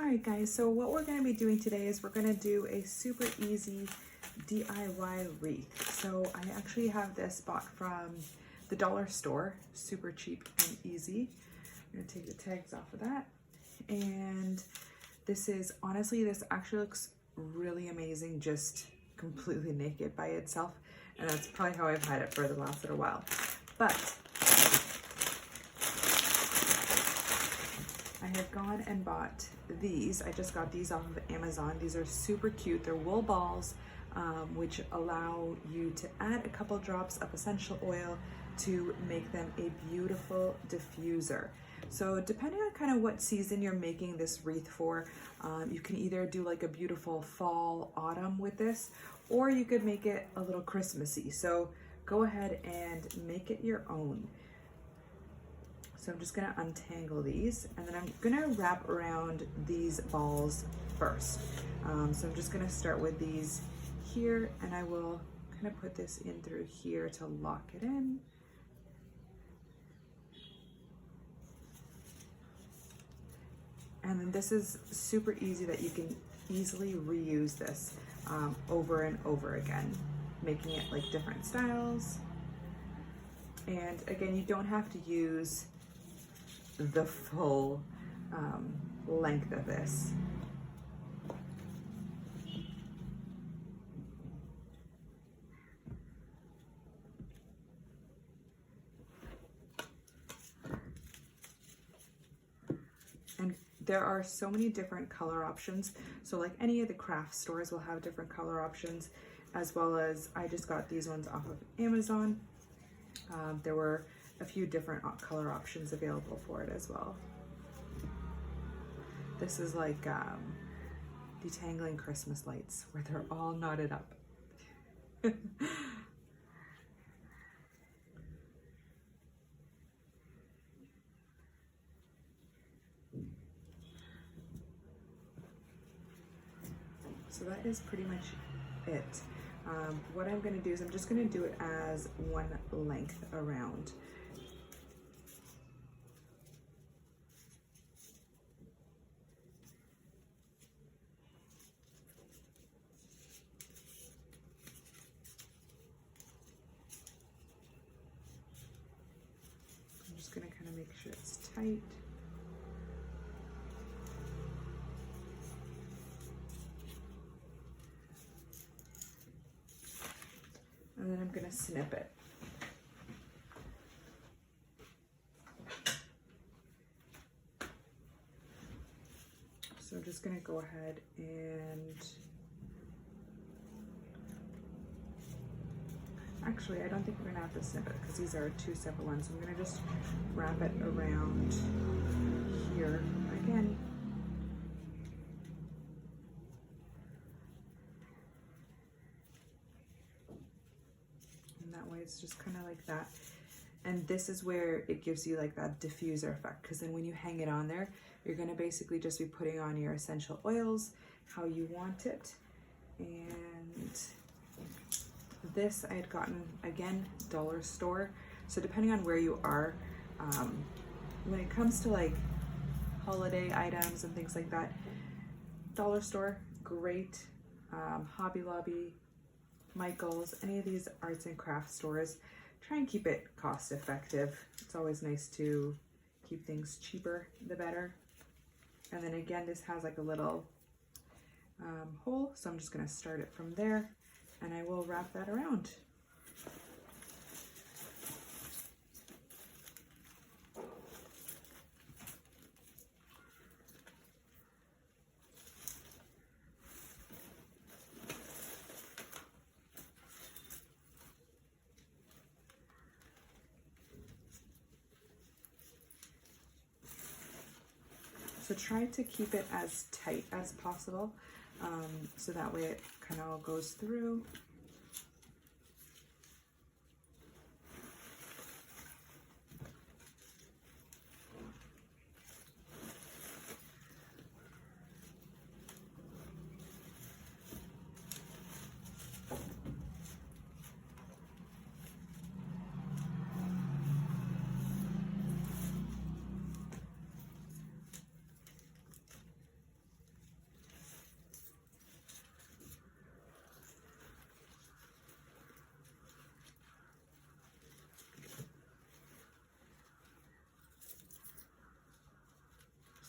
Alright guys, so what we're going to be doing today is we're going to do a super easy DIY wreath. So I actually have this bought from the dollar store, super cheap and easy. I'm going to take the tags off of that. And this is, honestly, this actually looks really amazing just completely naked by itself. And that's probably how I've had it for the last little while. But I have gone and bought these. I just got these off of Amazon. These are super cute. They're wool balls, which allow you to add a couple drops of essential oil to make them a beautiful diffuser. So depending on kind of what season you're making this wreath for, you can either do like a beautiful fall, autumn with this, or you could make it a little Christmassy. So go ahead and make it your own. So I'm just gonna untangle these, and then I'm gonna wrap around these balls first. So I'm just gonna start with these here, and I will kind of put this in through here to lock it in. And then this is super easy that you can easily reuse this over and over again, making it like different styles. And again, you don't have to use the full length of this. And there are so many different color options. So like any of the craft stores will have different color options, as well as I just got these ones off of Amazon. There were a few different color options available for it as well. This is like detangling Christmas lights where they're all knotted up. So that is pretty much it. What I'm going to do is I'm just going to do it as one length around. I'm just going to kind of make sure it's tight. And then I'm going to snip it. So I'm just going to go ahead and actually, I don't think we're going to have to snip it because these are two separate ones. So I'm going to just wrap it around here again. It's just kind of like that. And this is where it gives you like that diffuser effect, because then when you hang it on there, you're going to basically just be putting on your essential oils how you want it. And this I had gotten, again, dollar store. So depending on where you are, when it comes to like holiday items and things like that, dollar store, great. Hobby Lobby, Michael's, any of these arts and crafts stores, try and keep it cost effective. It's always nice to keep things cheaper, the better. And then again, this has like a little hole, so I'm just going to start it from there, and I will wrap that around. So try to keep it as tight as possible, so that way it kind of all goes through.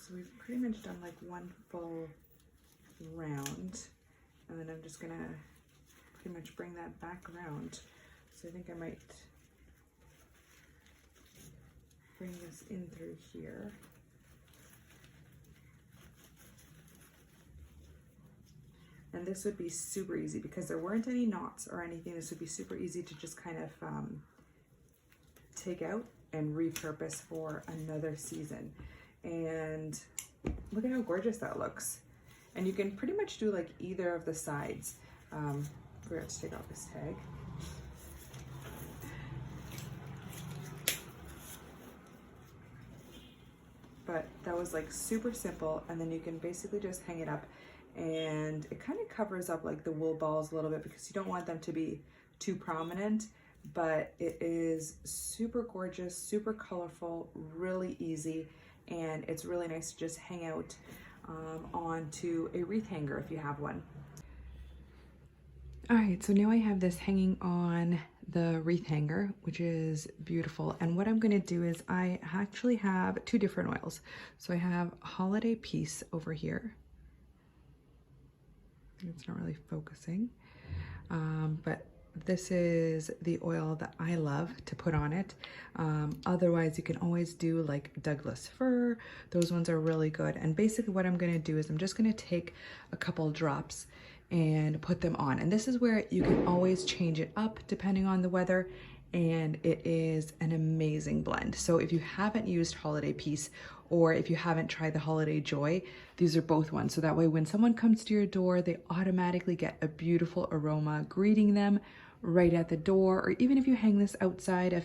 So we've pretty much done like one full round, and then I'm just gonna pretty much bring that back around. So I think I might bring this in through here. And this would be super easy because there weren't any knots or anything. This would be super easy to just kind of take out and repurpose for another season. And look at how gorgeous that looks. And you can pretty much do like either of the sides. Forgot to take off this tag. But that was like super simple, and then you can basically just hang it up, and it kind of covers up like the wool balls a little bit because you don't want them to be too prominent, but it is super gorgeous, super colorful, really easy, and it's really nice to just hang out onto a wreath hanger if you have one. All right, so now I have this hanging on the wreath hanger, which is beautiful. And what I'm gonna do is I actually have two different oils. So I have Holiday Peace over here. It's not really focusing, but this is the oil that I love to put on it. Otherwise, you can always do like Douglas fir. Those ones are really good. And basically what I'm gonna do is I'm just gonna take a couple drops and put them on. And this is where you can always change it up depending on the weather, and it is an amazing blend. So if you haven't used Holiday Peace, or if you haven't tried the Holiday Joy, these are both ones. So that way when someone comes to your door, they automatically get a beautiful aroma greeting them right at the door. Or even if you hang this outside of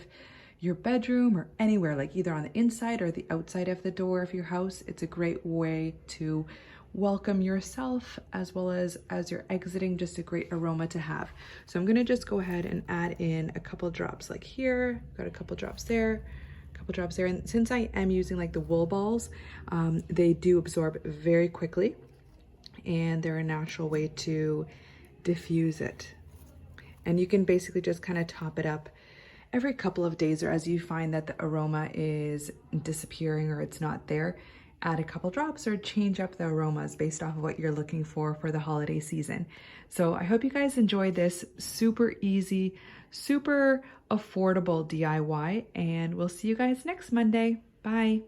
your bedroom or anywhere, like either on the inside or the outside of the door of your house, it's a great way to welcome yourself as well as you're exiting, just a great aroma to have. So I'm gonna just go ahead and add in a couple drops like here, got a couple drops there, a couple drops there. And since I am using like the wool balls, they do absorb very quickly, and they're a natural way to diffuse it. And you can basically just kind of top it up every couple of days, or as you find that the aroma is disappearing or it's not there, add a couple drops or change up the aromas based off of what you're looking for the holiday season. So I hope you guys enjoyed this super easy, super affordable DIY, and we'll see you guys next Monday. Bye.